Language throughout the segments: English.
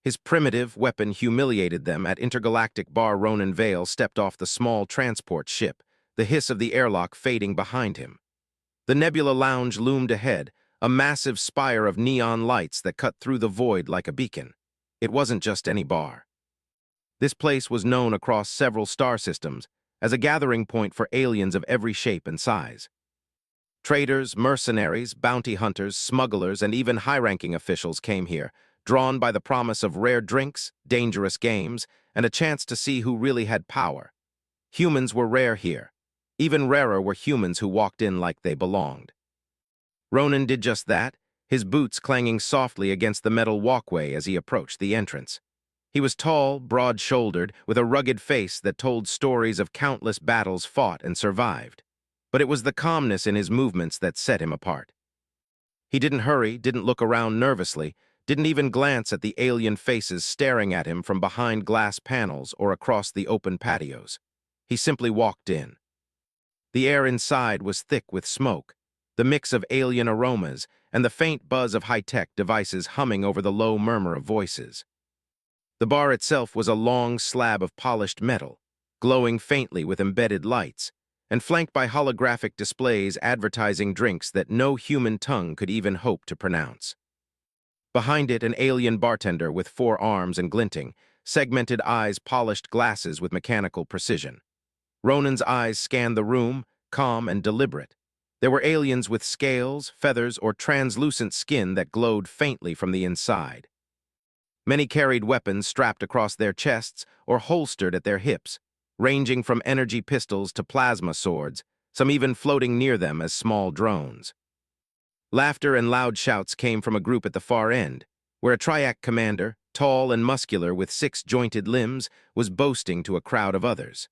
His primitive weapon humiliated them. At Intergalactic bar, Ronan Vale stepped off the small transport ship, the hiss of the airlock fading behind him. The Nebula Lounge loomed ahead, a massive spire of neon lights that cut through the void like a beacon. It wasn't just any bar. This place was known across several star systems as a gathering point for aliens of every shape and size. Traders, mercenaries, bounty hunters, smugglers, and even high-ranking officials came here, drawn by the promise of rare drinks, dangerous games, and a chance to see who really had power. Humans were rare here. Even rarer were humans who walked in like they belonged. Ronan did just that, his boots clanging softly against the metal walkway as he approached the entrance. He was tall, broad-shouldered, with a rugged face that told stories of countless battles fought and survived. But it was the calmness in his movements that set him apart. He didn't hurry, didn't look around nervously, didn't even glance at the alien faces staring at him from behind glass panels or across the open patios. He simply walked in. The air inside was thick with smoke, the mix of alien aromas, and the faint buzz of high-tech devices humming over the low murmur of voices. The bar itself was a long slab of polished metal, glowing faintly with embedded lights, and flanked by holographic displays advertising drinks that no human tongue could even hope to pronounce. Behind it, an alien bartender with 4 arms and glinting, segmented eyes polished glasses with mechanical precision. Ronan's eyes scanned the room, calm and deliberate. There were aliens with scales, feathers, or translucent skin that glowed faintly from the inside. Many carried weapons strapped across their chests or holstered at their hips, ranging from energy pistols to plasma swords, some even floating near them as small drones. Laughter and loud shouts came from a group at the far end, where a triac commander, tall and muscular with 6 jointed limbs, was boasting to a crowd of others.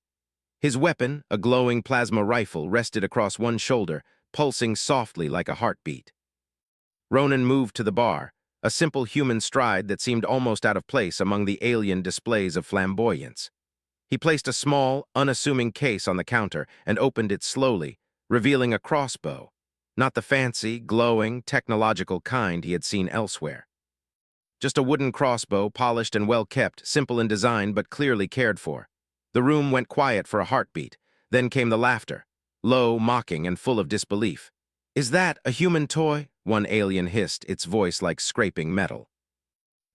His weapon, a glowing plasma rifle, rested across one shoulder, pulsing softly like a heartbeat. Ronan moved to the bar, a simple human stride that seemed almost out of place among the alien displays of flamboyance. He placed a small, unassuming case on the counter and opened it slowly, revealing a crossbow, not the fancy, glowing, technological kind he had seen elsewhere. Just a wooden crossbow, polished and well-kept, simple in design but clearly cared for. The room went quiet for a heartbeat. Then came the laughter, low, mocking, and full of disbelief. "Is that a human toy?" one alien hissed, its voice like scraping metal.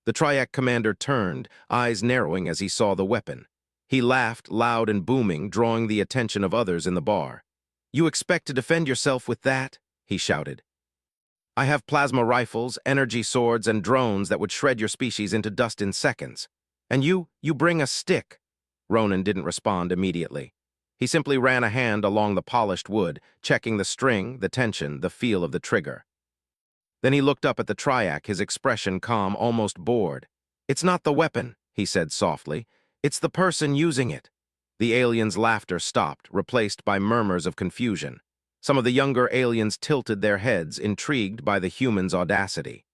The triac commander turned, eyes narrowing as he saw the weapon. He laughed, loud and booming, drawing the attention of others in the bar. "You expect to defend yourself with that?" he shouted. "I have plasma rifles, energy swords, and drones that would shred your species into dust in seconds. And you bring a stick." Ronan didn't respond immediately. He simply ran a hand along the polished wood, checking the string, the tension, the feel of the trigger. Then he looked up at the triac, his expression calm, almost bored. "It's not the weapon," he said softly. "It's the person using it." The aliens' laughter stopped, replaced by murmurs of confusion. Some of the younger aliens tilted their heads, intrigued by the human's audacity.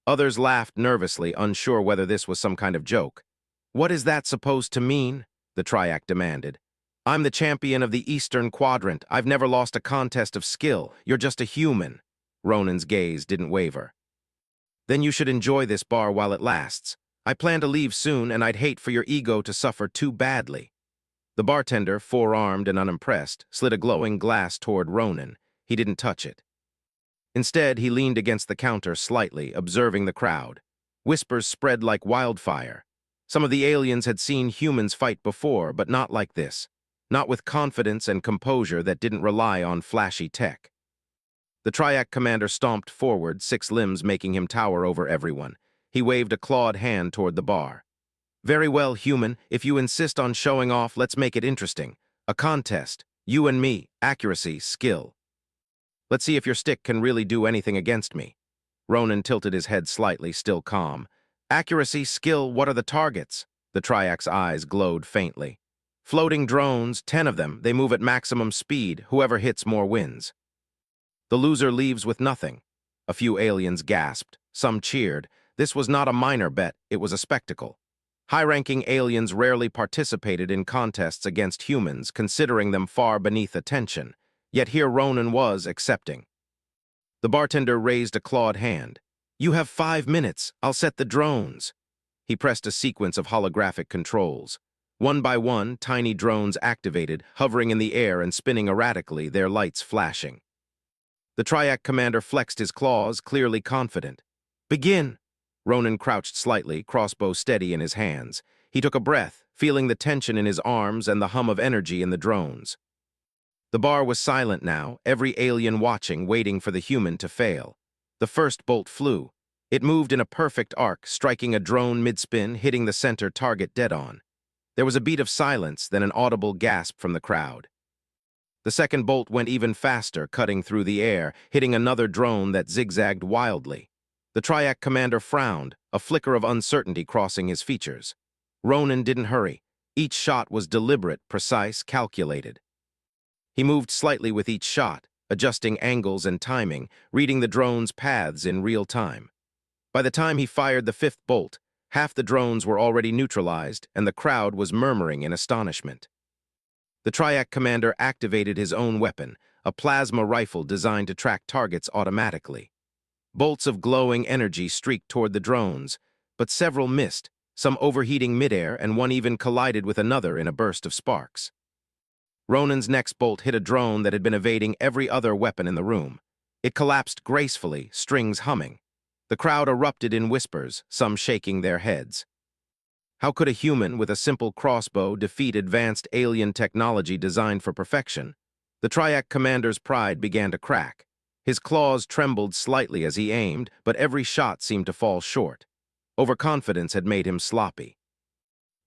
Others laughed nervously, unsure whether this was some kind of joke. "What is that supposed to mean?" the triac demanded. "I'm the champion of the Eastern Quadrant. I've never lost a contest of skill. You're just a human." Ronan's gaze didn't waver. "Then you should enjoy this bar while it lasts. I plan to leave soon, and I'd hate for your ego to suffer too badly." The bartender, four-armed and unimpressed, slid a glowing glass toward Ronan. He didn't touch it. Instead, he leaned against the counter slightly, observing the crowd. Whispers spread like wildfire. Some of the aliens had seen humans fight before, but not like this. Not with confidence and composure that didn't rely on flashy tech. The triac commander stomped forward, 6 limbs making him tower over everyone. He waved a clawed hand toward the bar. "Very well, human. If you insist on showing off, let's make it interesting. A contest. You and me. Accuracy, skill. Let's see if your stick can really do anything against me." Ronan tilted his head slightly, still calm. "Accuracy, skill, what are the targets?" The triac's eyes glowed faintly. "Floating drones, 10 of them. They move at maximum speed. Whoever hits more wins." "The loser leaves with nothing." A few aliens gasped. Some cheered. This was not a minor bet, it was a spectacle. High-ranking aliens rarely participated in contests against humans, considering them far beneath attention. Yet here Ronan was accepting. The bartender raised a clawed hand. "You have 5 minutes. I'll set the drones." He pressed a sequence of holographic controls. One by one, tiny drones activated, hovering in the air and spinning erratically, their lights flashing. The Triac commander flexed his claws, clearly confident. "Begin!" Ronan crouched slightly, crossbow steady in his hands. He took a breath, feeling the tension in his arms and the hum of energy in the drones. The bar was silent now, every alien watching, waiting for the human to fail. The first bolt flew. It moved in a perfect arc, striking a drone mid-spin, hitting the center target dead-on. There was a beat of silence, then an audible gasp from the crowd. The second bolt went even faster, cutting through the air, hitting another drone that zigzagged wildly. The Triac commander frowned, a flicker of uncertainty crossing his features. Ronan didn't hurry. Each shot was deliberate, precise, calculated. He moved slightly with each shot, adjusting angles and timing, reading the drone's paths in real time. By the time he fired the fifth bolt, half the drones were already neutralized, and the crowd was murmuring in astonishment. The Triac commander activated his own weapon, a plasma rifle designed to track targets automatically. Bolts of glowing energy streaked toward the drones, but several missed, some overheating midair, and one even collided with another in a burst of sparks. Ronan's next bolt hit a drone that had been evading every other weapon in the room. It collapsed gracefully, strings humming. The crowd erupted in whispers, some shaking their heads. How could a human with a simple crossbow defeat advanced alien technology designed for perfection? The Triac commander's pride began to crack. His claws trembled slightly as he aimed, but every shot seemed to fall short. Overconfidence had made him sloppy.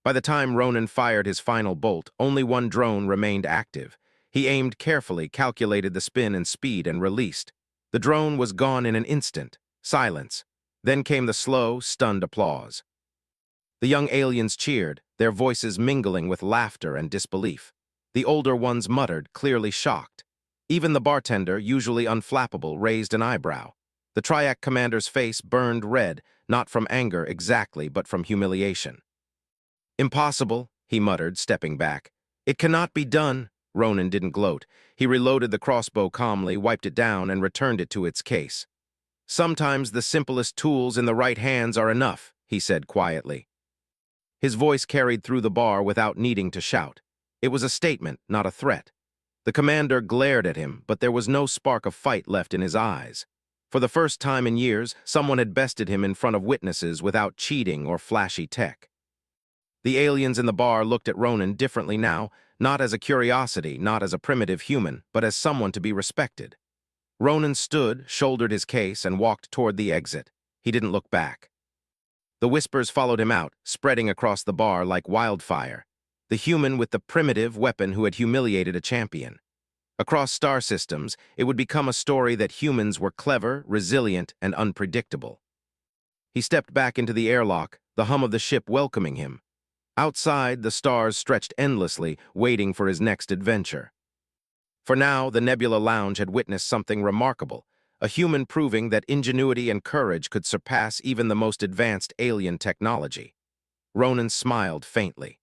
By the time Ronan fired his final bolt, only one drone remained active. He aimed carefully, calculated the spin and speed, and released. The drone was gone in an instant. Silence. Then came the slow, stunned applause. The young aliens cheered, their voices mingling with laughter and disbelief. The older ones muttered, clearly shocked. Even the bartender, usually unflappable, raised an eyebrow. The Triac commander's face burned red, not from anger exactly, but from humiliation. "Impossible," he muttered, stepping back. "It cannot be done." Ronan didn't gloat. He reloaded the crossbow calmly, wiped it down, and returned it to its case. "Sometimes the simplest tools in the right hands are enough," he said quietly. His voice carried through the bar without needing to shout. It was a statement, not a threat. The commander glared at him, but there was no spark of fight left in his eyes. For the first time in years, someone had bested him in front of witnesses without cheating or flashy tech. The aliens in the bar looked at Ronan differently now, not as a curiosity, not as a primitive human, but as someone to be respected. Ronan stood, shouldered his case, and walked toward the exit. He didn't look back. The whispers followed him out, spreading across the bar like wildfire. The human with the primitive weapon who had humiliated a champion. Across star systems, it would become a story that humans were clever, resilient, and unpredictable. He stepped back into the airlock, the hum of the ship welcoming him. Outside, the stars stretched endlessly, waiting for his next adventure. For now, the Nebula Lounge had witnessed something remarkable, a human proving that ingenuity and courage could surpass even the most advanced alien technology. Ronan smiled faintly.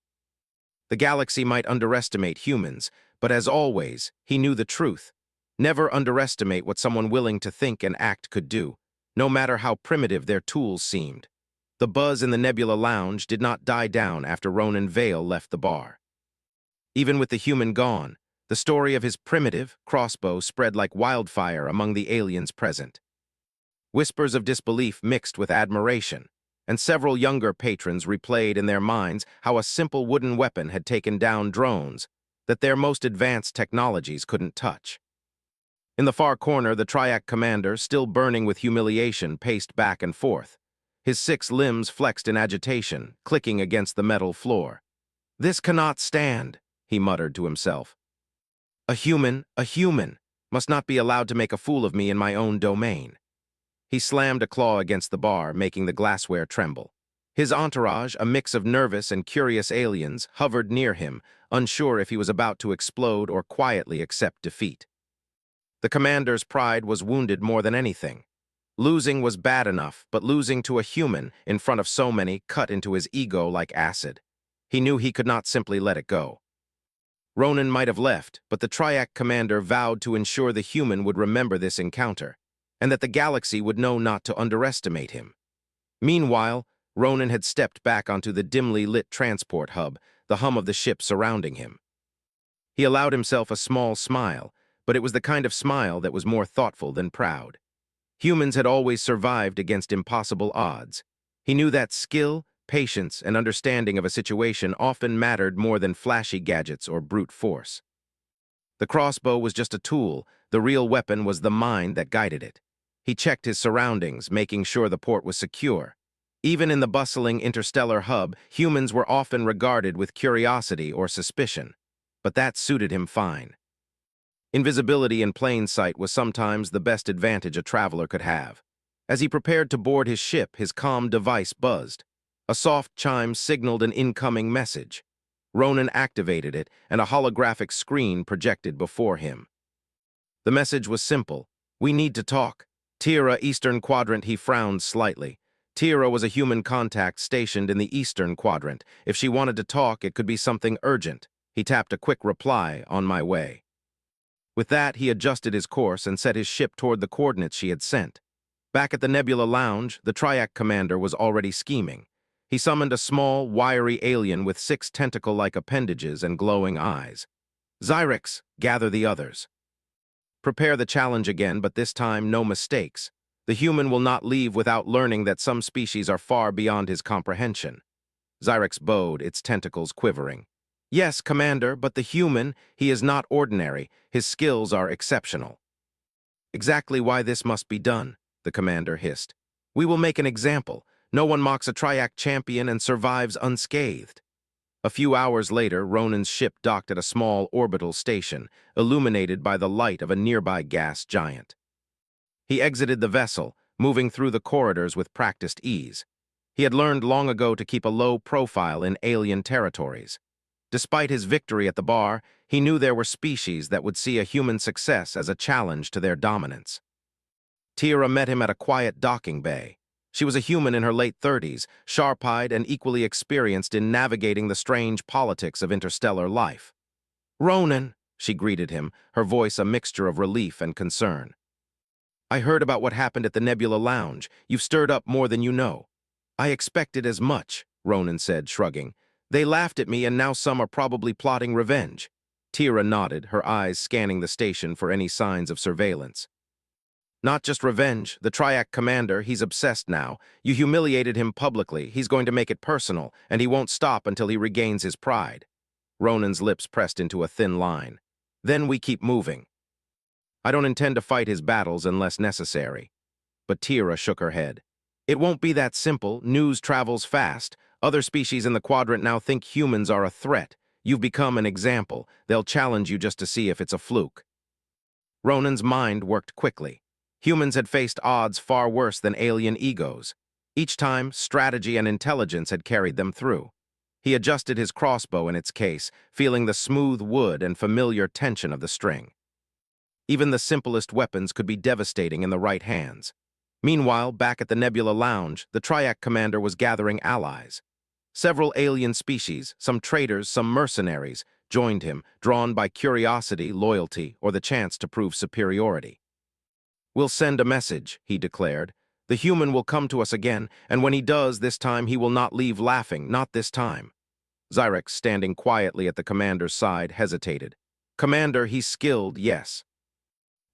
The galaxy might underestimate humans, but as always, he knew the truth. Never underestimate what someone willing to think and act could do, no matter how primitive their tools seemed. The buzz in the Nebula Lounge did not die down after Ronan Vale left the bar. Even with the human gone, the story of his primitive crossbow spread like wildfire among the aliens present. Whispers of disbelief mixed with admiration, and several younger patrons replayed in their minds how a simple wooden weapon had taken down drones that their most advanced technologies couldn't touch. In the far corner, the Triac commander, still burning with humiliation, paced back and forth. His 6 limbs flexed in agitation, clicking against the metal floor. "This cannot stand," he muttered to himself. A human, must not be allowed to make a fool of me in my own domain." He slammed a claw against the bar, making the glassware tremble. His entourage, a mix of nervous and curious aliens, hovered near him, unsure if he was about to explode or quietly accept defeat. The commander's pride was wounded more than anything. Losing was bad enough, but losing to a human in front of so many cut into his ego like acid. He knew he could not simply let it go. Ronan might have left, but the Triac commander vowed to ensure the human would remember this encounter, and that the galaxy would know not to underestimate him. Meanwhile, Ronan had stepped back onto the dimly lit transport hub, the hum of the ship surrounding him. He allowed himself a small smile, but it was the kind of smile that was more thoughtful than proud. Humans had always survived against impossible odds. He knew that skill, patience, and understanding of a situation often mattered more than flashy gadgets or brute force. The crossbow was just a tool. The real weapon was the mind that guided it. He checked his surroundings, making sure the port was secure. Even in the bustling interstellar hub, humans were often regarded with curiosity or suspicion. But that suited him fine. Invisibility in plain sight was sometimes the best advantage a traveler could have. As he prepared to board his ship, his comm device buzzed. A soft chime signaled an incoming message. Ronan activated it, and a holographic screen projected before him. The message was simple. "We need to talk." Tira, Eastern Quadrant. He frowned slightly. Tira was a human contact stationed in the Eastern Quadrant. If she wanted to talk, it could be something urgent. He tapped a quick reply, "On my way." With that, he adjusted his course and set his ship toward the coordinates she had sent. Back at the Nebula Lounge, the Triac commander was already scheming. He summoned a small, wiry alien with 6 tentacle-like appendages and glowing eyes. "Xyrix, gather the others. Prepare the challenge again, but this time no mistakes. The human will not leave without learning that some species are far beyond his comprehension." Xyrix bowed, its tentacles quivering. "Yes, Commander, but the human, he is not ordinary. His skills are exceptional." "Exactly why this must be done," the commander hissed. "We will make an example. No one mocks a Triac champion and survives unscathed." A few hours later, Ronan's ship docked at a small orbital station, illuminated by the light of a nearby gas giant. He exited the vessel, moving through the corridors with practiced ease. He had learned long ago to keep a low profile in alien territories. Despite his victory at the bar, he knew there were species that would see a human success as a challenge to their dominance. Tira met him at a quiet docking bay. She was a human in her late 30s, sharp-eyed and equally experienced in navigating the strange politics of interstellar life. "Ronan," she greeted him, her voice a mixture of relief and concern. "I heard about what happened at the Nebula Lounge. You've stirred up more than you know." "I expected as much," Ronan said, shrugging. "They laughed at me, and now some are probably plotting revenge." Tira nodded, her eyes scanning the station for any signs of surveillance. "Not just revenge. The Triac commander, he's obsessed now. You humiliated him publicly. He's going to make it personal, and he won't stop until he regains his pride." Ronan's lips pressed into a thin line. "Then we keep moving. I don't intend to fight his battles unless necessary." But Tira shook her head. "It won't be that simple. News travels fast. Other species in the quadrant now think humans are a threat. You've become an example. They'll challenge you just to see if it's a fluke." Ronan's mind worked quickly. Humans had faced odds far worse than alien egos. Each time, strategy and intelligence had carried them through. He adjusted his crossbow in its case, feeling the smooth wood and familiar tension of the string. Even the simplest weapons could be devastating in the right hands. Meanwhile, back at the Nebula Lounge, the Triac commander was gathering allies. Several alien species, some traitors, some mercenaries, joined him, drawn by curiosity, loyalty, or the chance to prove superiority. "We'll send a message," he declared. "The human will come to us again, and when he does, this time he will not leave laughing, not this time." Xyrix, standing quietly at the commander's side, hesitated. "Commander, he's skilled, yes.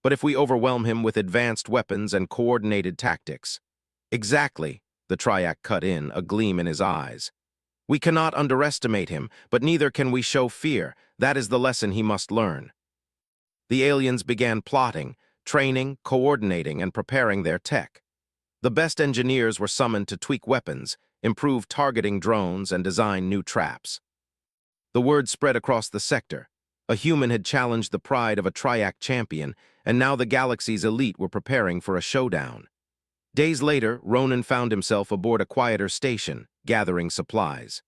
But if we overwhelm him with advanced weapons and coordinated tactics—" "Exactly," the Triac cut in, a gleam in his eyes. "We cannot underestimate him, but neither can we show fear. That is the lesson he must learn." The aliens began plotting, training, coordinating, and preparing their tech. The best engineers were summoned to tweak weapons, improve targeting drones, and design new traps. The word spread across the sector. A human had challenged the pride of a Triac champion, and now the galaxy's elite were preparing for a showdown. Days later, Ronan found himself aboard a quieter station, gathering supplies.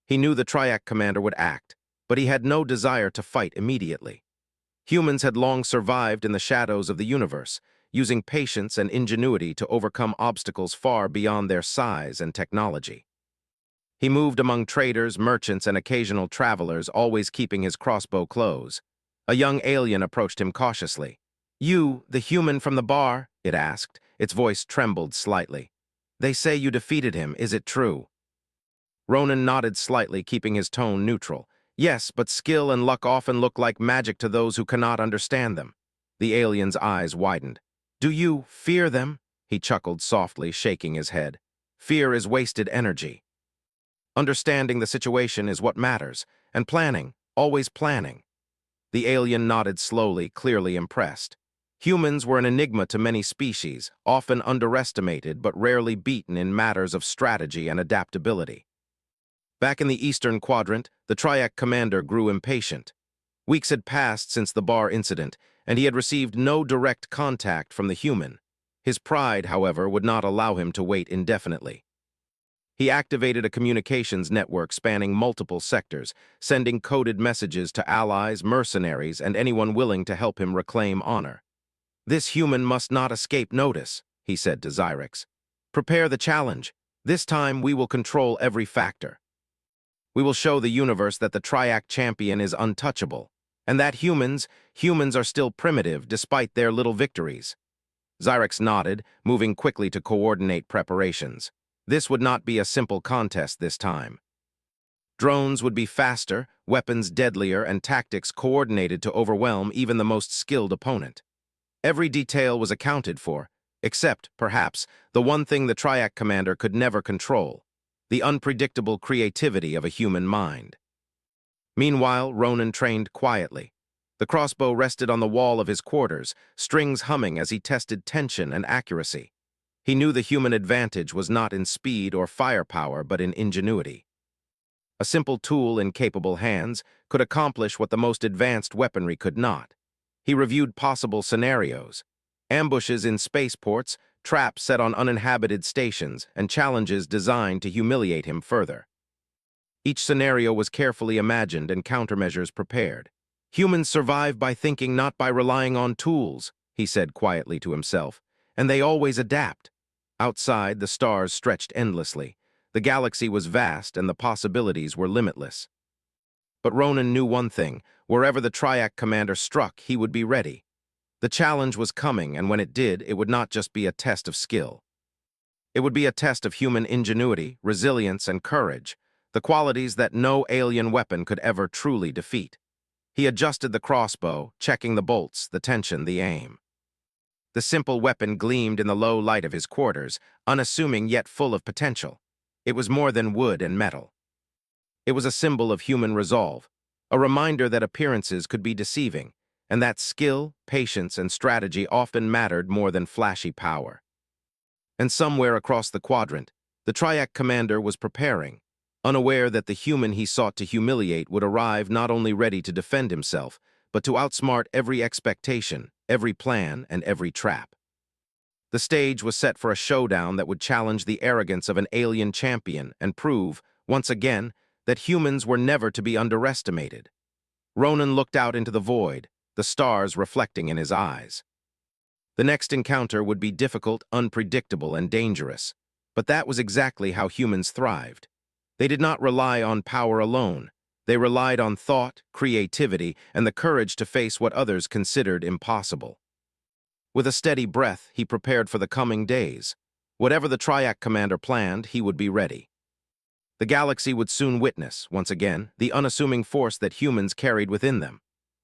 He knew the Triac commander would act, but he had no desire to fight immediately. Humans had long survived in the shadows of the universe, using patience and ingenuity to overcome obstacles far beyond their size and technology. He moved among traders, merchants, and occasional travelers, always keeping his crossbow close. A young alien approached him cautiously. "You, the human from the bar?" it asked. Its voice trembled slightly. They say you defeated him, is it true? Ronan nodded slightly, keeping his tone neutral. Yes, but skill and luck often look like magic to those who cannot understand them. The alien's eyes widened. Do you fear them? He chuckled softly, shaking his head. Fear is wasted energy. Understanding the situation is what matters, and planning, always planning. The alien nodded slowly, clearly impressed. Humans were an enigma to many species, often underestimated but rarely beaten in matters of strategy and adaptability. Back in the Eastern Quadrant, the Triac commander grew impatient. Weeks had passed since the bar incident, and he had received no direct contact from the human. His pride, however, would not allow him to wait indefinitely. He activated a communications network spanning multiple sectors, sending coded messages to allies, mercenaries, and anyone willing to help him reclaim honor. This human must not escape notice, he said to Xyrix. Prepare the challenge. This time we will control every factor. We will show the universe that the Triac champion is untouchable, and that humans are still primitive despite their little victories. Xyrix nodded, moving quickly to coordinate preparations. This would not be a simple contest this time. Drones would be faster, weapons deadlier, and tactics coordinated to overwhelm even the most skilled opponent. Every detail was accounted for, except, perhaps, the one thing the Triac commander could never control: the unpredictable creativity of a human mind. Meanwhile, Ronan trained quietly. The crossbow rested on the wall of his quarters, strings humming as he tested tension and accuracy. He knew the human advantage was not in speed or firepower, but in ingenuity. A simple tool in capable hands could accomplish what the most advanced weaponry could not. He reviewed possible scenarios: ambushes in spaceports, traps set on uninhabited stations, and challenges designed to humiliate him further. Each scenario was carefully imagined and countermeasures prepared. Humans survive by thinking, not by relying on tools, he said quietly to himself, and they always adapt. Outside, the stars stretched endlessly. The galaxy was vast and the possibilities were limitless. But Ronan knew one thing: wherever the Triac commander struck, he would be ready. The challenge was coming, and when it did, it would not just be a test of skill. It would be a test of human ingenuity, resilience, and courage, the qualities that no alien weapon could ever truly defeat. He adjusted the crossbow, checking the bolts, the tension, the aim. The simple weapon gleamed in the low light of his quarters, unassuming yet full of potential. It was more than wood and metal. It was a symbol of human resolve, a reminder that appearances could be deceiving, and that skill, patience, and strategy often mattered more than flashy power. And somewhere across the quadrant, the Triac commander was preparing, unaware that the human he sought to humiliate would arrive not only ready to defend himself, but to outsmart every expectation, every plan, and every trap. The stage was set for a showdown that would challenge the arrogance of an alien champion and prove, once again, that humans were never to be underestimated. Ronan looked out into the void, the stars reflecting in his eyes. The next encounter would be difficult, unpredictable, and dangerous, but that was exactly how humans thrived. They did not rely on power alone. They relied on thought, creativity, and the courage to face what others considered impossible. With a steady breath, he prepared for the coming days. Whatever the Triac commander planned, he would be ready. The galaxy would soon witness, once again, the unassuming force that humans carried within them.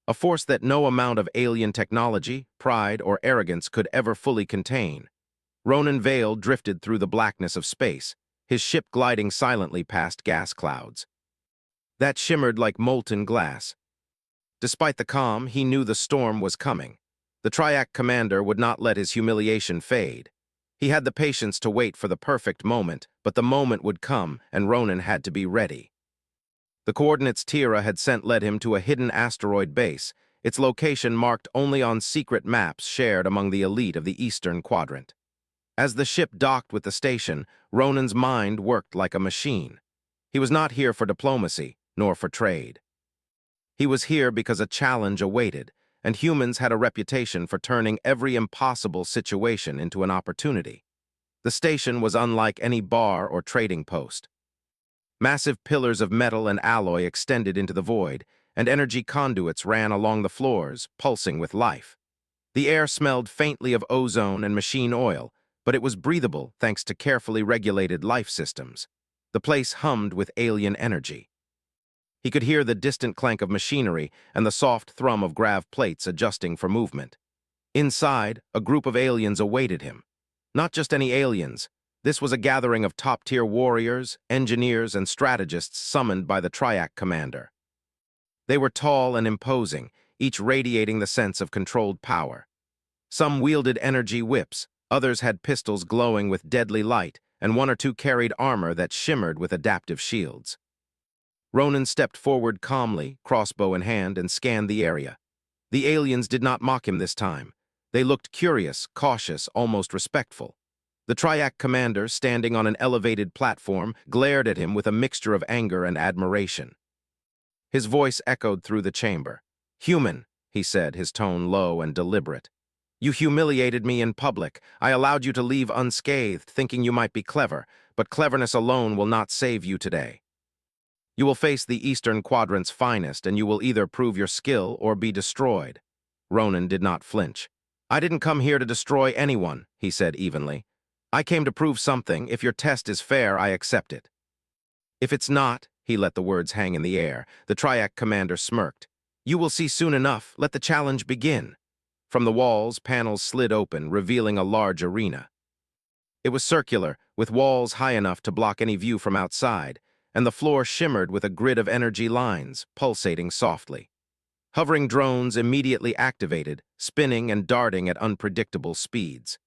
A force that no amount of alien technology, pride, or arrogance could ever fully contain. Ronan Vale drifted through the blackness of space, his ship gliding silently past gas clouds that shimmered like molten glass. Despite the calm, he knew the storm was coming. The Triac commander would not let his humiliation fade. He had the patience to wait for the perfect moment, but the moment would come, and Ronan had to be ready. The coordinates Tira had sent led him to a hidden asteroid base, its location marked only on secret maps shared among the elite of the Eastern Quadrant. As the ship docked with the station, Ronan's mind worked like a machine. He was not here for diplomacy, nor for trade. He was here because a challenge awaited, and humans had a reputation for turning every impossible situation into an opportunity. The station was unlike any bar or trading post. Massive pillars of metal and alloy extended into the void, and energy conduits ran along the floors, pulsing with life. The air smelled faintly of ozone and machine oil, but it was breathable thanks to carefully regulated life systems. The place hummed with alien energy. He could hear the distant clank of machinery and the soft thrum of grav plates adjusting for movement. Inside, a group of aliens awaited him. Not just any aliens. This was a gathering of top-tier warriors, engineers, and strategists summoned by the Triac commander. They were tall and imposing, each radiating the sense of controlled power. Some wielded energy whips, others had pistols glowing with deadly light, and one or two carried armor that shimmered with adaptive shields. Ronan stepped forward calmly, crossbow in hand, and scanned the area. The aliens did not mock him this time. They looked curious, cautious, almost respectful. The Triac commander, standing on an elevated platform, glared at him with a mixture of anger and admiration. His voice echoed through the chamber. "Human," he said, his tone low and deliberate. "You humiliated me in public. I allowed you to leave unscathed, thinking you might be clever, but cleverness alone will not save you today. You will face the Eastern Quadrant's finest, and you will either prove your skill or be destroyed." Ronan did not flinch. "I didn't come here to destroy anyone," he said evenly. "I came to prove something. If your test is fair, I accept it." "If it's not," he let the words hang in the air. The Triac commander smirked. "You will see soon enough. Let the challenge begin." From the walls, panels slid open, revealing a large arena. It was circular, with walls high enough to block any view from outside, and the floor shimmered with a grid of energy lines, pulsating softly. Hovering drones immediately activated, spinning and darting at unpredictable speeds.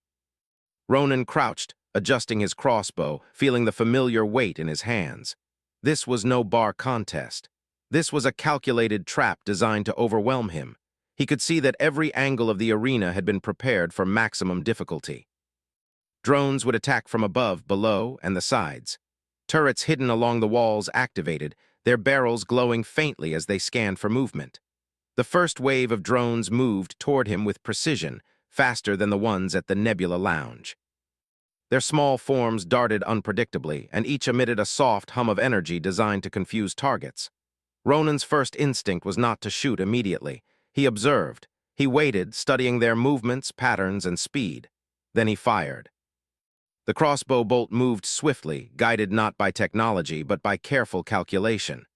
Ronan crouched, adjusting his crossbow, feeling the familiar weight in his hands. This was no bar contest. This was a calculated trap designed to overwhelm him. He could see that every angle of the arena had been prepared for maximum difficulty. Drones would attack from above, below, and the sides. Turrets hidden along the walls activated, their barrels glowing faintly as they scanned for movement. The first wave of drones moved toward him with precision, faster than the ones at the Nebula Lounge. Their small forms darted unpredictably, and each emitted a soft hum of energy designed to confuse targets. Ronan's first instinct was not to shoot immediately. He observed. He waited, studying their movements, patterns, and speed. Then he fired. The crossbow bolt moved swiftly, guided not by technology, but by careful calculation.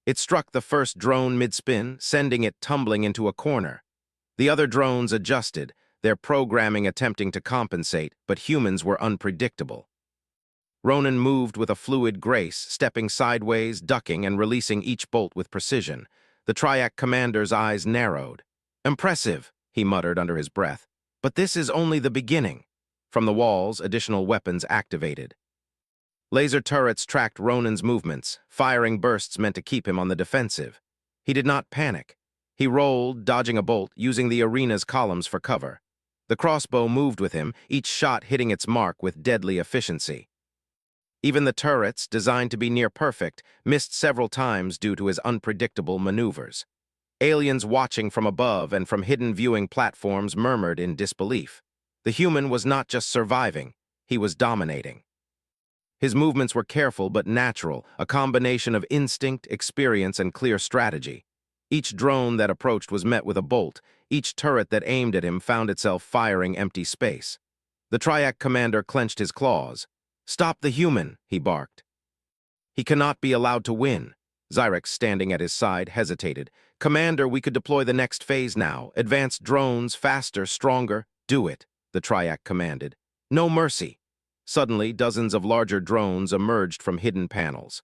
It struck the first drone mid-spin, sending it tumbling into a corner. The other drones adjusted, their programming attempting to compensate, but humans were unpredictable. Ronan moved with a fluid grace, stepping sideways, ducking, and releasing each bolt with precision. The Triac commander's eyes narrowed. "Impressive," he muttered under his breath. "But this is only the beginning." From the walls, additional weapons activated. Laser turrets tracked Ronan's movements, firing bursts meant to keep him on the defensive. He did not panic. He rolled, dodging a bolt, using the arena's columns for cover. The crossbow moved with him, each shot hitting its mark with deadly efficiency. Even the turrets, designed to be near perfect, missed several times due to his unpredictable maneuvers. Aliens watching from above and from hidden viewing platforms murmured in disbelief. The human was not just surviving, he was dominating. His movements were careful but natural, a combination of instinct, experience, and clear strategy. Each drone that approached was met with a bolt. Each turret that aimed at him found itself firing empty space. The Triac commander clenched his claws. "Stop the human," he barked. "He cannot be allowed to win." Zyrex, standing at his side, hesitated. "Commander, we could deploy the next phase now. Advanced drones, faster, stronger. Do it," the Triac commanded. "No mercy." Suddenly, dozens of larger drones emerged from hidden panels.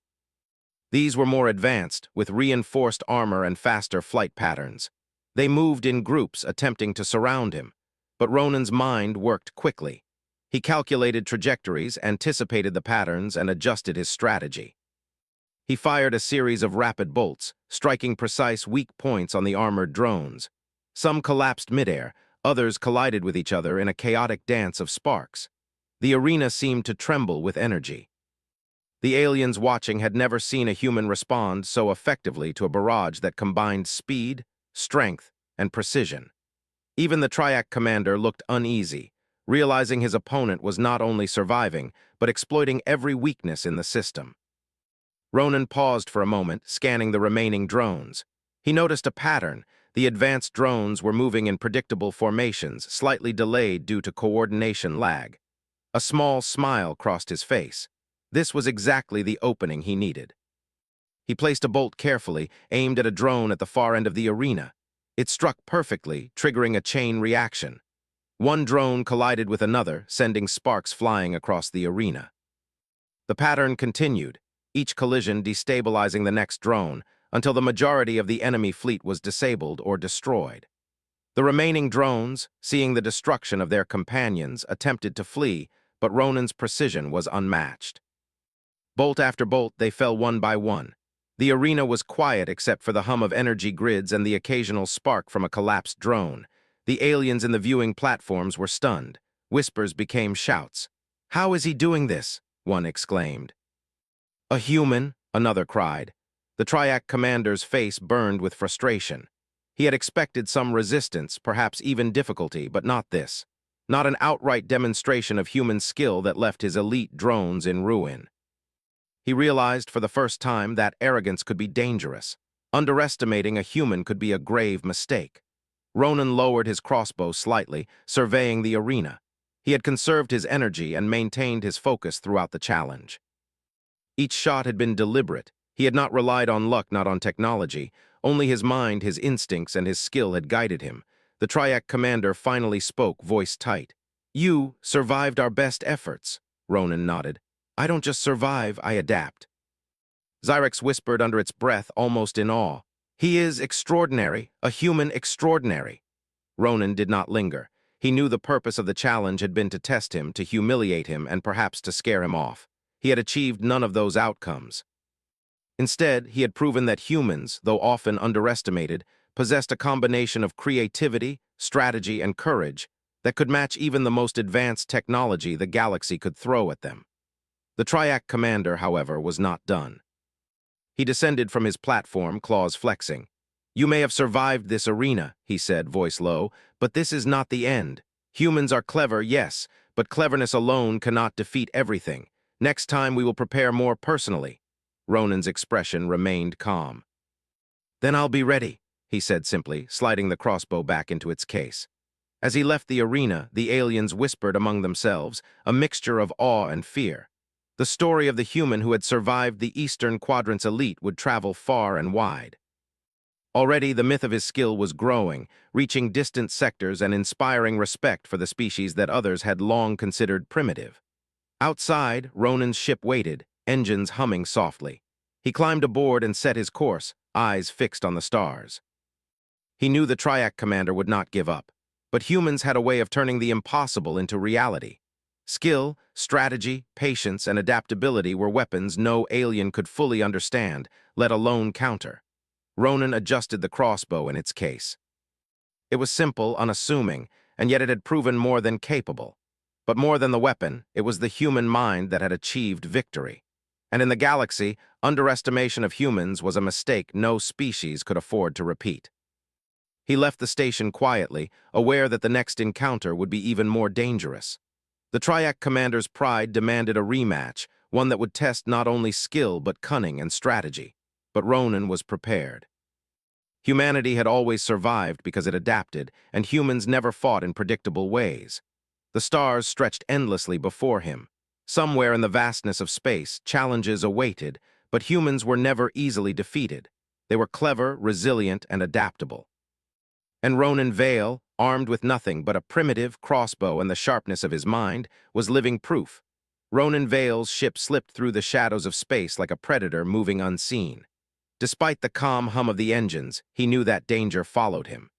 These were more advanced, with reinforced armor and faster flight patterns. They moved in groups, attempting to surround him. But Ronan's mind worked quickly. He calculated trajectories, anticipated the patterns, and adjusted his strategy. He fired a series of rapid bolts, striking precise weak points on the armored drones. Some collapsed midair, others collided with each other in a chaotic dance of sparks. The arena seemed to tremble with energy. The aliens watching had never seen a human respond so effectively to a barrage that combined speed, strength, and precision. Even the Triac commander looked uneasy, realizing his opponent was not only surviving, but exploiting every weakness in the system. Ronan paused for a moment, scanning the remaining drones. He noticed a pattern. The advanced drones were moving in predictable formations, slightly delayed due to coordination lag. A small smile crossed his face. This was exactly the opening he needed. He placed a bolt carefully, aimed at a drone at the far end of the arena. It struck perfectly, triggering a chain reaction. One drone collided with another, sending sparks flying across the arena. The pattern continued, each collision destabilizing the next drone, until the majority of the enemy fleet was disabled or destroyed. The remaining drones, seeing the destruction of their companions, attempted to flee, but Ronan's precision was unmatched. Bolt after bolt, they fell one by one. The arena was quiet except for the hum of energy grids and the occasional spark from a collapsed drone. The aliens in the viewing platforms were stunned. Whispers became shouts. "How is he doing this?" one exclaimed. "A human," another cried. The Triac commander's face burned with frustration. He had expected some resistance, perhaps even difficulty, but not this. Not an outright demonstration of human skill that left his elite drones in ruin. He realized for the first time that arrogance could be dangerous. Underestimating a human could be a grave mistake. Ronan lowered his crossbow slightly, surveying the arena. He had conserved his energy and maintained his focus throughout the challenge. Each shot had been deliberate. He had not relied on luck, not on technology. Only his mind, his instincts, and his skill had guided him. The Triac commander finally spoke, voice tight. "You survived our best efforts," Ronan nodded. "I don't just survive, I adapt." Zyrex whispered under its breath, almost in awe. "He is extraordinary, a human extraordinary." Ronan did not linger. He knew the purpose of the challenge had been to test him, to humiliate him, and perhaps to scare him off. He had achieved none of those outcomes. Instead, he had proven that humans, though often underestimated, possessed a combination of creativity, strategy, and courage that could match even the most advanced technology the galaxy could throw at them. The Triac commander, however, was not done. He descended from his platform, claws flexing. "You may have survived this arena," he said, voice low, "but this is not the end. Humans are clever, yes, but cleverness alone cannot defeat everything. Next time we will prepare more personally." Ronan's expression remained calm. "Then I'll be ready," he said simply, sliding the crossbow back into its case. As he left the arena, the aliens whispered among themselves, a mixture of awe and fear. The story of the human who had survived the Eastern Quadrant's elite would travel far and wide. Already the myth of his skill was growing, reaching distant sectors and inspiring respect for the species that others had long considered primitive. Outside, Ronan's ship waited, engines humming softly. He climbed aboard and set his course, eyes fixed on the stars. He knew the Triac commander would not give up, but humans had a way of turning the impossible into reality. Skill, strategy, patience, and adaptability were weapons no alien could fully understand, let alone counter. Ronan adjusted the crossbow in its case. It was simple, unassuming, and yet it had proven more than capable. But more than the weapon, it was the human mind that had achieved victory. And in the galaxy, underestimation of humans was a mistake no species could afford to repeat. He left the station quietly, aware that the next encounter would be even more dangerous. The Triac commander's pride demanded a rematch, one that would test not only skill but cunning and strategy. But Ronan was prepared. Humanity had always survived because it adapted, and humans never fought in predictable ways. The stars stretched endlessly before him. Somewhere in the vastness of space, challenges awaited, but humans were never easily defeated. They were clever, resilient, and adaptable. And Ronan Vale, armed with nothing but a primitive crossbow and the sharpness of his mind, was living proof. Ronan Vale's ship slipped through the shadows of space like a predator moving unseen. Despite the calm hum of the engines, he knew that danger followed him.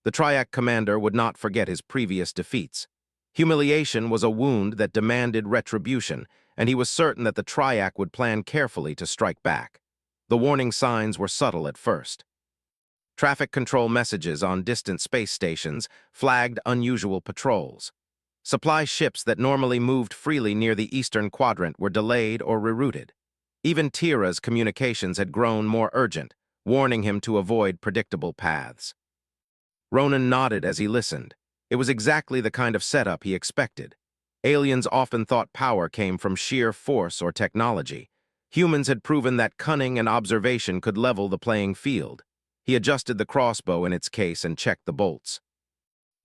The Triac commander would not forget his previous defeats. Humiliation was a wound that demanded retribution, and he was certain that the Triac would plan carefully to strike back. The warning signs were subtle at first. Traffic control messages on distant space stations flagged unusual patrols. Supply ships that normally moved freely near the Eastern Quadrant were delayed or rerouted. Even Tira's communications had grown more urgent, warning him to avoid predictable paths. Ronan nodded as he listened. It was exactly the kind of setup he expected. Aliens often thought power came from sheer force or technology. Humans had proven that cunning and observation could level the playing field. He adjusted the crossbow in its case and checked the bolts.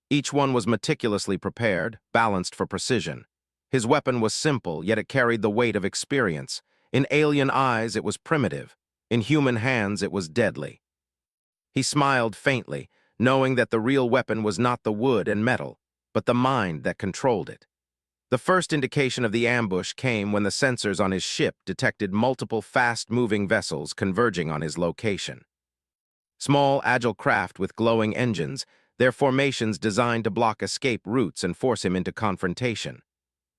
Each one was meticulously prepared, balanced for precision. His weapon was simple, yet it carried the weight of experience. In alien eyes, it was primitive. In human hands, it was deadly. He smiled faintly, knowing that the real weapon was not the wood and metal, but the mind that controlled it. The first indication of the ambush came when the sensors on his ship detected multiple fast-moving vessels converging on his location. Small, agile craft with glowing engines, their formations designed to block escape routes and force him into confrontation.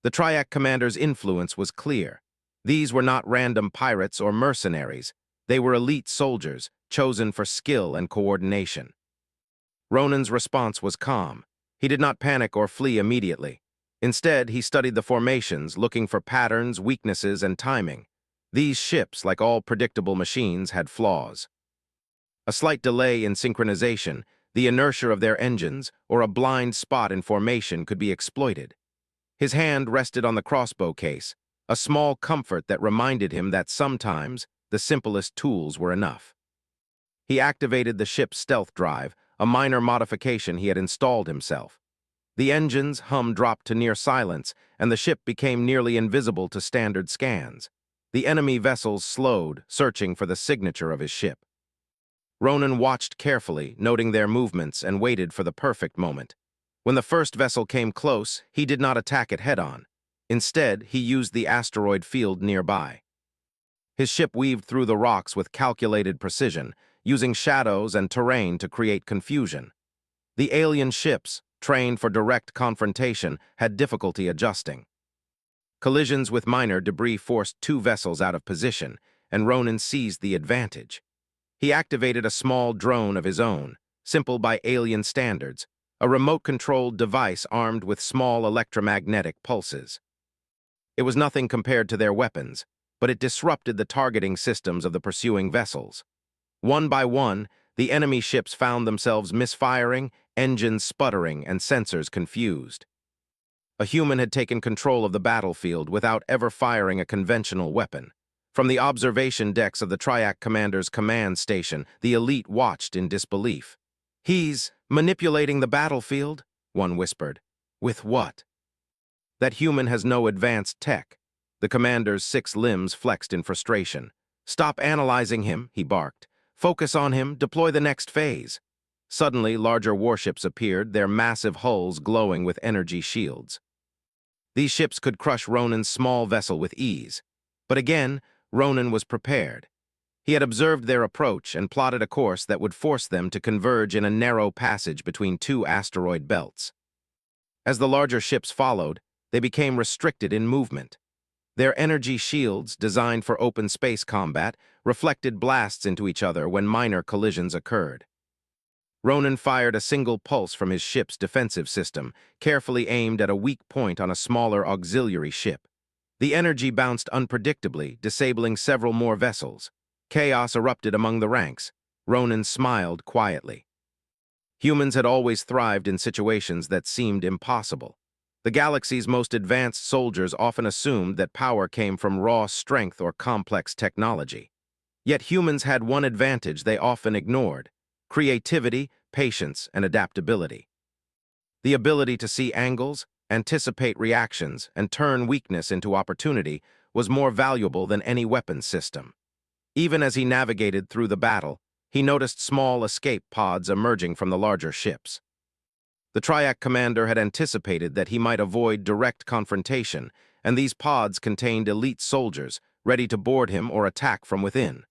The Triac commander's influence was clear. These were not random pirates or mercenaries. They were elite soldiers, chosen for skill and coordination. Ronan's response was calm. He did not panic or flee immediately. Instead, he studied the formations, looking for patterns, weaknesses, and timing. These ships, like all predictable machines, had flaws. A slight delay in synchronization, the inertia of their engines, or a blind spot in formation could be exploited. His hand rested on the crossbow case, a small comfort that reminded him that sometimes the simplest tools were enough. He activated the ship's stealth drive, a minor modification he had installed himself. The engine's hum dropped to near silence, and the ship became nearly invisible to standard scans. The enemy vessels slowed, searching for the signature of his ship. Ronan watched carefully, noting their movements, and waited for the perfect moment. When the first vessel came close, he did not attack it head-on. Instead, he used the asteroid field nearby. His ship weaved through the rocks with calculated precision, using shadows and terrain to create confusion. The alien ships, trained for direct confrontation, had difficulty adjusting. Collisions with minor debris forced two vessels out of position, and Ronan seized the advantage. He activated a small drone of his own, simple by alien standards, a remote-controlled device armed with small electromagnetic pulses. It was nothing compared to their weapons, but it disrupted the targeting systems of the pursuing vessels. One by one, the enemy ships found themselves misfiring, engines sputtering, and sensors confused. A human had taken control of the battlefield without ever firing a conventional weapon. From the observation decks of the Triac commander's command station, the elite watched in disbelief. "He's manipulating the battlefield," one whispered. "With what?" "That human has no advanced tech." The commander's 6 limbs flexed in frustration. "Stop analyzing him," he barked. "Focus on him, deploy the next phase." Suddenly, larger warships appeared, their massive hulls glowing with energy shields. These ships could crush Ronan's small vessel with ease. But again, Ronan was prepared. He had observed their approach and plotted a course that would force them to converge in a narrow passage between 2 asteroid belts. As the larger ships followed, they became restricted in movement. Their energy shields, designed for open space combat, reflected blasts into each other when minor collisions occurred. Ronan fired a single pulse from his ship's defensive system, carefully aimed at a weak point on a smaller auxiliary ship. The energy bounced unpredictably, disabling several more vessels. Chaos erupted among the ranks. Ronan smiled quietly. Humans had always thrived in situations that seemed impossible. The galaxy's most advanced soldiers often assumed that power came from raw strength or complex technology. Yet humans had one advantage they often ignored: creativity, patience, and adaptability. The ability to see angles, anticipate reactions, and turn weakness into opportunity was more valuable than any weapon system. Even as he navigated through the battle, he noticed small escape pods emerging from the larger ships. The Triac commander had anticipated that he might avoid direct confrontation, and these pods contained elite soldiers, ready to board him or attack from within.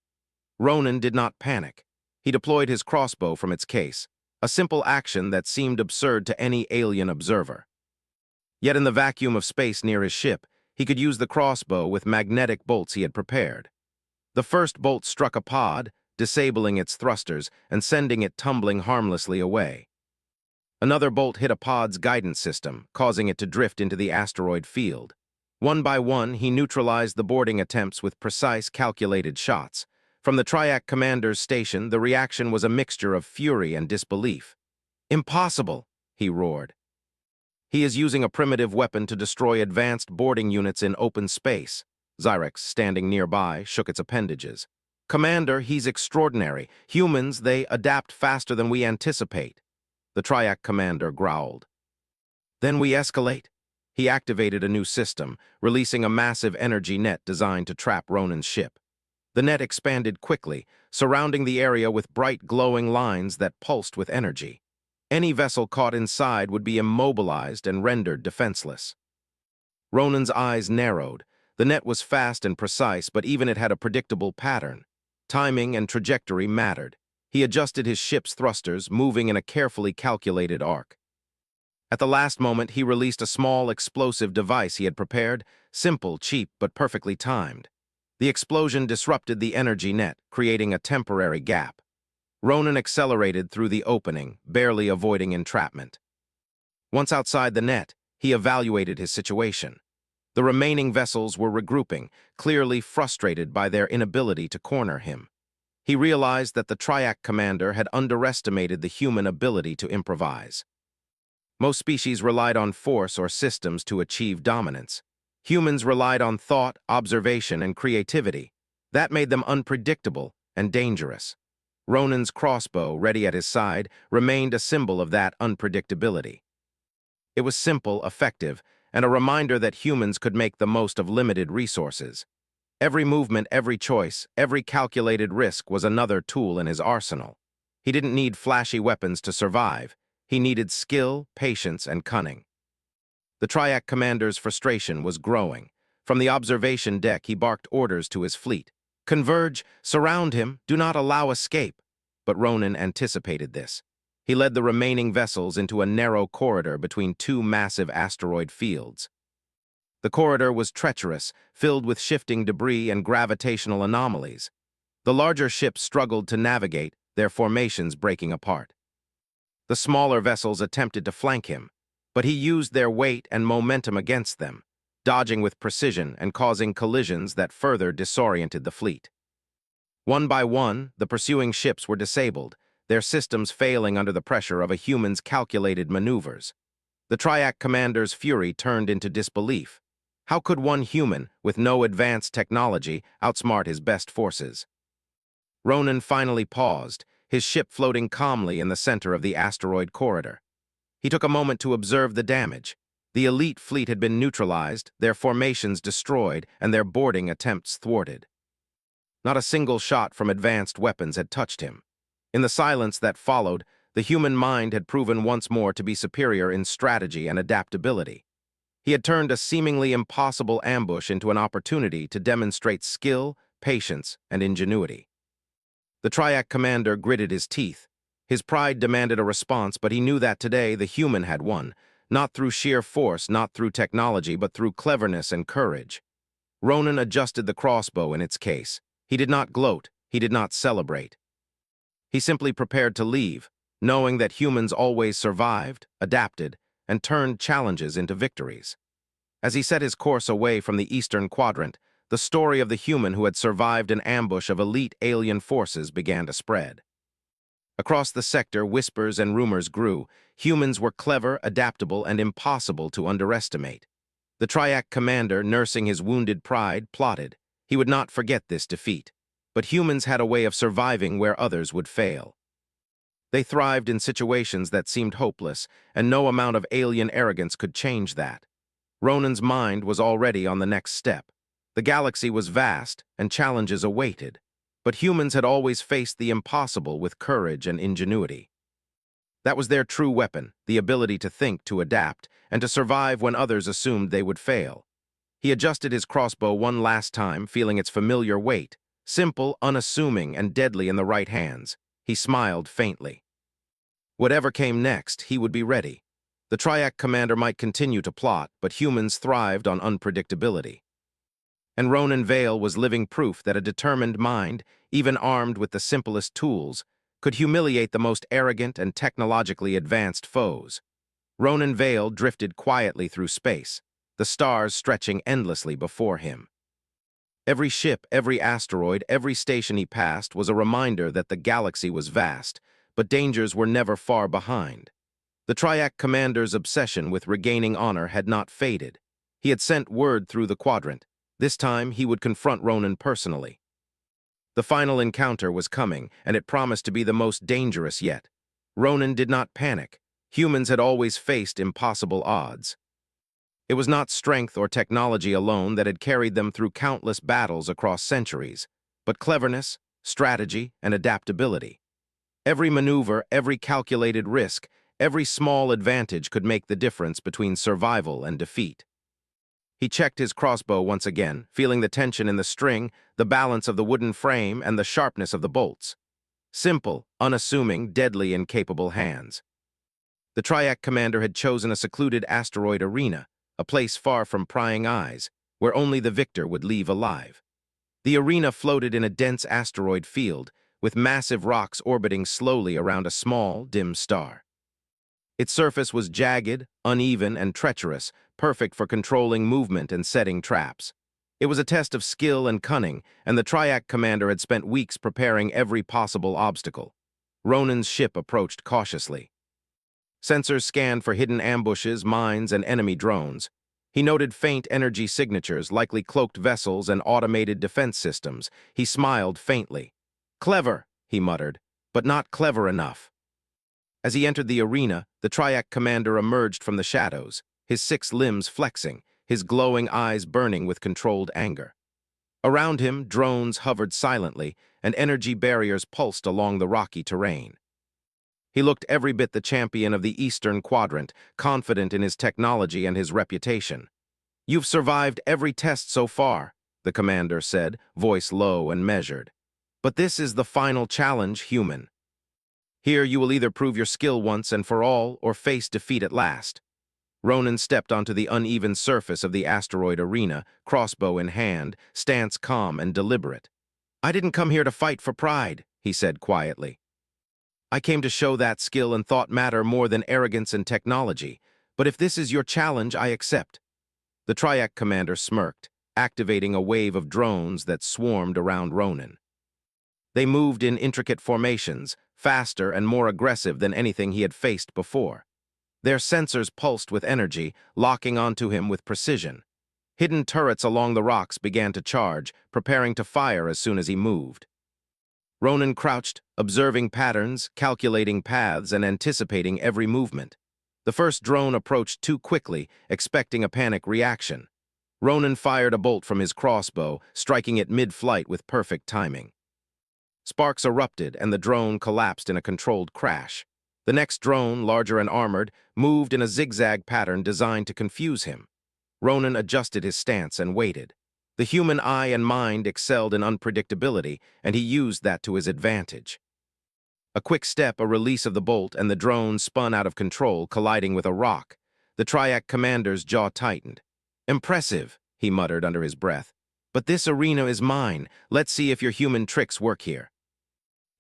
Ronan did not panic. He deployed his crossbow from its case, a simple action that seemed absurd to any alien observer. Yet in the vacuum of space near his ship, he could use the crossbow with magnetic bolts he had prepared. The first bolt struck a pod, disabling its thrusters and sending it tumbling harmlessly away. Another bolt hit a pod's guidance system, causing it to drift into the asteroid field. One by one, he neutralized the boarding attempts with precise, calculated shots. From the Triac commander's station, the reaction was a mixture of fury and disbelief. "Impossible!" he roared. "He is using a primitive weapon to destroy advanced boarding units in open space." Zyrex, standing nearby, shook its appendages. "Commander, he's extraordinary. Humans, they adapt faster than we anticipate." The Triac commander growled. "Then we escalate?" He activated a new system, releasing a massive energy net designed to trap Ronan's ship. The net expanded quickly, surrounding the area with bright glowing lines that pulsed with energy. Any vessel caught inside would be immobilized and rendered defenseless. Ronan's eyes narrowed. The net was fast and precise, but even it had a predictable pattern. Timing and trajectory mattered. He adjusted his ship's thrusters, moving in a carefully calculated arc. At the last moment, he released a small explosive device he had prepared, simple, cheap, but perfectly timed. The explosion disrupted the energy net, creating a temporary gap. Ronan accelerated through the opening, barely avoiding entrapment. Once outside the net, he evaluated his situation. The remaining vessels were regrouping, clearly frustrated by their inability to corner him. He realized that the Triac commander had underestimated the human ability to improvise. Most species relied on force or systems to achieve dominance. Humans relied on thought, observation, and creativity. That made them unpredictable and dangerous. Ronan's crossbow, ready at his side, remained a symbol of that unpredictability. It was simple, effective, and a reminder that humans could make the most of limited resources. Every movement, every choice, every calculated risk was another tool in his arsenal. He didn't need flashy weapons to survive. He needed skill, patience, and cunning. The Triac commander's frustration was growing. From the observation deck, he barked orders to his fleet. Converge, surround him, do not allow escape. But Ronan anticipated this. He led the remaining vessels into a narrow corridor between two massive asteroid fields. The corridor was treacherous, filled with shifting debris and gravitational anomalies. The larger ships struggled to navigate, their formations breaking apart. The smaller vessels attempted to flank him, but he used their weight and momentum against them, dodging with precision and causing collisions that further disoriented the fleet. One by one, the pursuing ships were disabled, their systems failing under the pressure of a human's calculated maneuvers. The Triac commander's fury turned into disbelief. How could one human, with no advanced technology, outsmart his best forces? Ronan finally paused, his ship floating calmly in the center of the asteroid corridor. He took a moment to observe the damage. The elite fleet had been neutralized, their formations destroyed, and their boarding attempts thwarted. Not a single shot from advanced weapons had touched him. In the silence that followed, the human mind had proven once more to be superior in strategy and adaptability. He had turned a seemingly impossible ambush into an opportunity to demonstrate skill, patience, and ingenuity. The Triac commander gritted his teeth. His pride demanded a response, but he knew that today the human had won, not through sheer force, not through technology, but through cleverness and courage. Ronan adjusted the crossbow in its case. He did not gloat, he did not celebrate. He simply prepared to leave, knowing that humans always survived, adapted, and turned challenges into victories. As he set his course away from the eastern quadrant, the story of the human who had survived an ambush of elite alien forces began to spread. Across the sector, whispers and rumors grew. Humans were clever, adaptable, and impossible to underestimate. The Triac commander, nursing his wounded pride, plotted. He would not forget this defeat. But humans had a way of surviving where others would fail. They thrived in situations that seemed hopeless, and no amount of alien arrogance could change that. Ronan's mind was already on the next step. The galaxy was vast, and challenges awaited. But humans had always faced the impossible with courage and ingenuity. That was their true weapon, the ability to think, to adapt, and to survive when others assumed they would fail. He adjusted his crossbow one last time, feeling its familiar weight, simple, unassuming, and deadly in the right hands. He smiled faintly. Whatever came next, he would be ready. The Triac commander might continue to plot, but humans thrived on unpredictability. And Ronan Vale was living proof that a determined mind, even armed with the simplest tools, could humiliate the most arrogant and technologically advanced foes. Ronan Vale drifted quietly through space, the stars stretching endlessly before him. Every ship, every asteroid, every station he passed was a reminder that the galaxy was vast, but dangers were never far behind. The Triac commander's obsession with regaining honor had not faded. He had sent word through the quadrant. This time, he would confront Ronan personally. The final encounter was coming, and it promised to be the most dangerous yet. Ronan did not panic. Humans had always faced impossible odds. It was not strength or technology alone that had carried them through countless battles across centuries, but cleverness, strategy, and adaptability. Every maneuver, every calculated risk, every small advantage could make the difference between survival and defeat. He checked his crossbow once again, feeling the tension in the string, the balance of the wooden frame, and the sharpness of the bolts. Simple, unassuming, deadly in capable hands. The Triac commander had chosen a secluded asteroid arena, a place far from prying eyes, where only the victor would leave alive. The arena floated in a dense asteroid field, with massive rocks orbiting slowly around a small, dim star. Its surface was jagged, uneven, and treacherous, perfect for controlling movement and setting traps. It was a test of skill and cunning, and the Triac commander had spent weeks preparing every possible obstacle. Ronan's ship approached cautiously. Sensors scanned for hidden ambushes, mines, and enemy drones. He noted faint energy signatures, likely cloaked vessels and automated defense systems. He smiled faintly. "Clever," he muttered, "but not clever enough." As he entered the arena, the Triac commander emerged from the shadows, his 6 limbs flexing, his glowing eyes burning with controlled anger. Around him, drones hovered silently, and energy barriers pulsed along the rocky terrain. He looked every bit the champion of the Eastern Quadrant, confident in his technology and his reputation. "You've survived every test so far," the commander said, voice low and measured. "But this is the final challenge, human. Here you will either prove your skill once and for all, or face defeat at last." Ronan stepped onto the uneven surface of the asteroid arena, crossbow in hand, stance calm and deliberate. "I didn't come here to fight for pride," he said quietly. "I came to show that skill and thought matter more than arrogance and technology, but if this is your challenge, I accept." The Triac commander smirked, activating a wave of drones that swarmed around Ronan. They moved in intricate formations, faster and more aggressive than anything he had faced before. Their sensors pulsed with energy, locking onto him with precision. Hidden turrets along the rocks began to charge, preparing to fire as soon as he moved. Ronan crouched, observing patterns, calculating paths, and anticipating every movement. The first drone approached too quickly, expecting a panic reaction. Ronan fired a bolt from his crossbow, striking it mid-flight with perfect timing. Sparks erupted, and the drone collapsed in a controlled crash. The next drone, larger and armored, moved in a zigzag pattern designed to confuse him. Ronan adjusted his stance and waited. The human eye and mind excelled in unpredictability, and he used that to his advantage. A quick step, a release of the bolt, and the drone spun out of control, colliding with a rock. The Triac commander's jaw tightened. "Impressive," he muttered under his breath. "But this arena is mine. Let's see if your human tricks work here."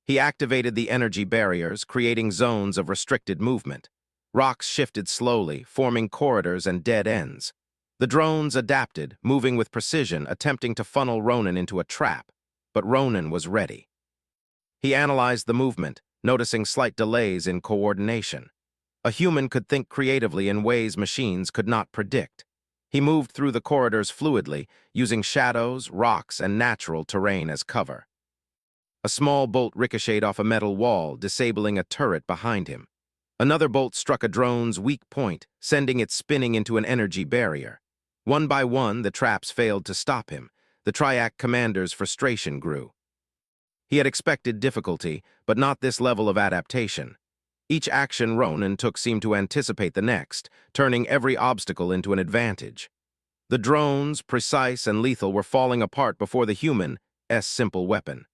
He activated the energy barriers, creating zones of restricted movement. Rocks shifted slowly, forming corridors and dead ends. The drones adapted, moving with precision, attempting to funnel Ronan into a trap. But Ronan was ready. He analyzed the movement, noticing slight delays in coordination. A human could think creatively in ways machines could not predict. He moved through the corridors fluidly, using shadows, rocks, and natural terrain as cover. A small bolt ricocheted off a metal wall, disabling a turret behind him. Another bolt struck a drone's weak point, sending it spinning into an energy barrier. One by one, the traps failed to stop him. The Triac commander's frustration grew. He had expected difficulty, but not this level of adaptation. Each action Ronan took seemed to anticipate the next, turning every obstacle into an advantage. The drones, precise and lethal, were falling apart before the human's simple weapon.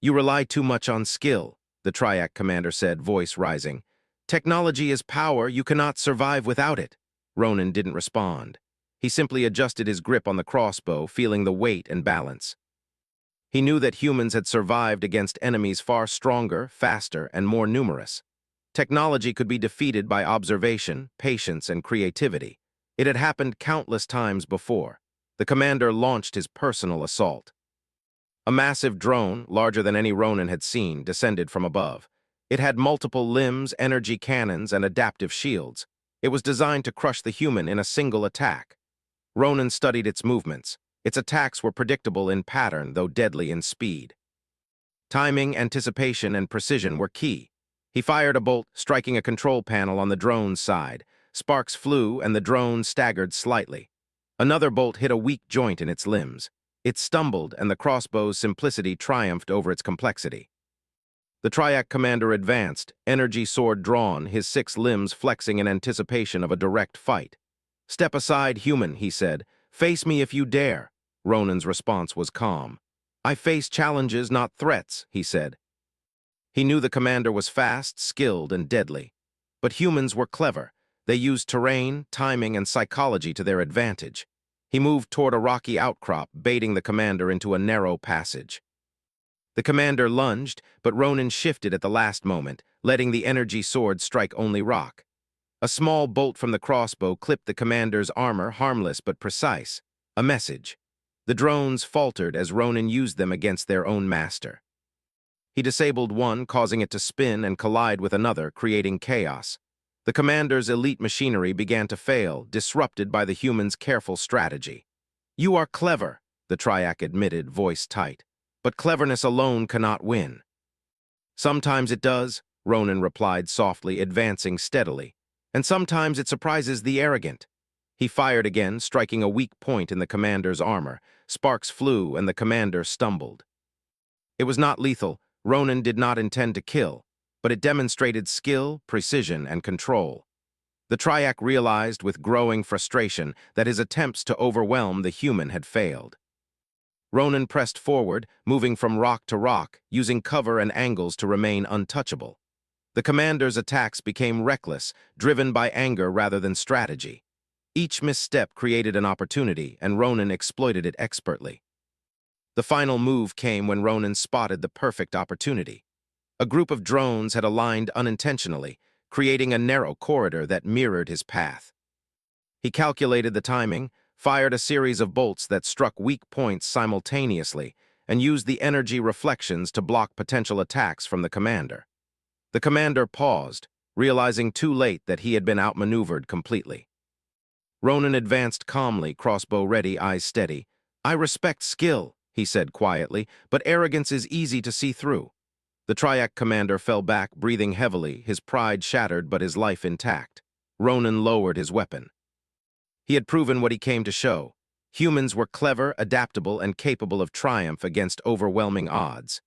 "You rely too much on skill," the Triac commander said, voice rising. "Technology is power, you cannot survive without it." Ronan didn't respond. He simply adjusted his grip on the crossbow, feeling the weight and balance. He knew that humans had survived against enemies far stronger, faster, and more numerous. Technology could be defeated by observation, patience, and creativity. It had happened countless times before. The commander launched his personal assault. A massive drone, larger than any Ronan had seen, descended from above. It had multiple limbs, energy cannons, and adaptive shields. It was designed to crush the human in a single attack. Ronan studied its movements. Its attacks were predictable in pattern, though deadly in speed. Timing, anticipation, and precision were key. He fired a bolt, striking a control panel on the drone's side. Sparks flew, and the drone staggered slightly. Another bolt hit a weak joint in its limbs. It stumbled, and the crossbow's simplicity triumphed over its complexity. The Triac commander advanced, energy sword drawn, his 6 limbs flexing in anticipation of a direct fight. "Step aside, human," he said. "Face me if you dare." Ronan's response was calm. "I face challenges, not threats," he said. He knew the commander was fast, skilled, and deadly. But humans were clever. They used terrain, timing, and psychology to their advantage. He moved toward a rocky outcrop, baiting the commander into a narrow passage. The commander lunged, but Ronan shifted at the last moment, letting the energy sword strike only rock. A small bolt from the crossbow clipped the commander's armor, harmless but precise. A message. The drones faltered as Ronan used them against their own master. He disabled one, causing it to spin and collide with another, creating chaos. The commander's elite machinery began to fail, disrupted by the human's careful strategy. "You are clever," the Triac admitted, voice tight. "But cleverness alone cannot win." "Sometimes it does," Ronan replied softly, advancing steadily. "And sometimes it surprises the arrogant." He fired again, striking a weak point in the commander's armor. Sparks flew, and the commander stumbled. It was not lethal. Ronan did not intend to kill, but it demonstrated skill, precision, and control. The Triac realized with growing frustration that his attempts to overwhelm the human had failed. Ronan pressed forward, moving from rock to rock, using cover and angles to remain untouchable. The commander's attacks became reckless, driven by anger rather than strategy. Each misstep created an opportunity, and Ronan exploited it expertly. The final move came when Ronan spotted the perfect opportunity. A group of drones had aligned unintentionally, creating a narrow corridor that mirrored his path. He calculated the timing, fired a series of bolts that struck weak points simultaneously, and used the energy reflections to block potential attacks from the commander. The commander paused, realizing too late that he had been outmaneuvered completely. Ronan advanced calmly, crossbow ready, eyes steady. "I respect skill," he said quietly, "but arrogance is easy to see through." The Triac commander fell back, breathing heavily, his pride shattered but his life intact. Ronan lowered his weapon. He had proven what he came to show. Humans were clever, adaptable, and capable of triumph against overwhelming odds.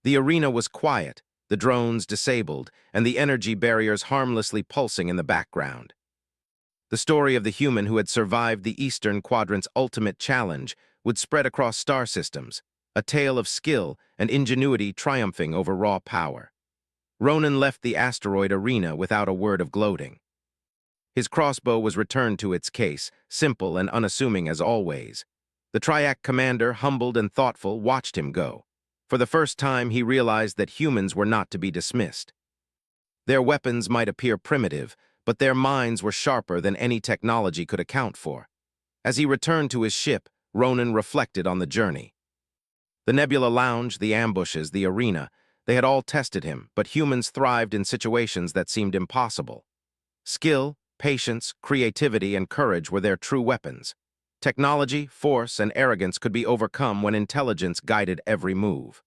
The arena was quiet, the drones disabled, and the energy barriers harmlessly pulsing in the background. The story of the human who had survived the Eastern Quadrant's ultimate challenge would spread across star systems, a tale of skill and ingenuity triumphing over raw power. Ronan left the asteroid arena without a word of gloating. His crossbow was returned to its case, simple and unassuming as always. The Triac commander, humbled and thoughtful, watched him go. For the first time, he realized that humans were not to be dismissed. Their weapons might appear primitive, but their minds were sharper than any technology could account for. As he returned to his ship, Ronan reflected on the journey. The Nebula Lounge, the ambushes, the arena, they had all tested him, but humans thrived in situations that seemed impossible. Skill, patience, creativity, and courage were their true weapons. Technology, force, and arrogance could be overcome when intelligence guided every move.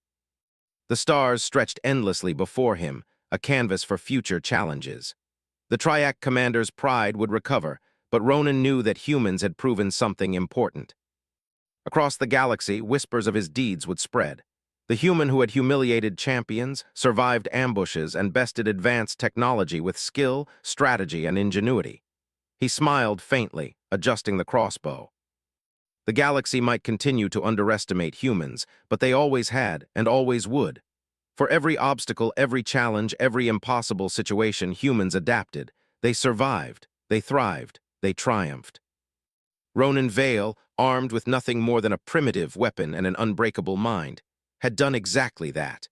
The stars stretched endlessly before him, a canvas for future challenges. The Triac commander's pride would recover, but Ronan knew that humans had proven something important. Across the galaxy, whispers of his deeds would spread. The human who had humiliated champions, survived ambushes, and bested advanced technology with skill, strategy, and ingenuity. He smiled faintly, adjusting the crossbow. The galaxy might continue to underestimate humans, but they always had and always would. For every obstacle, every challenge, every impossible situation, humans adapted. They survived, they thrived, they triumphed. Ronan Vale, armed with nothing more than a primitive weapon and an unbreakable mind, had done exactly that.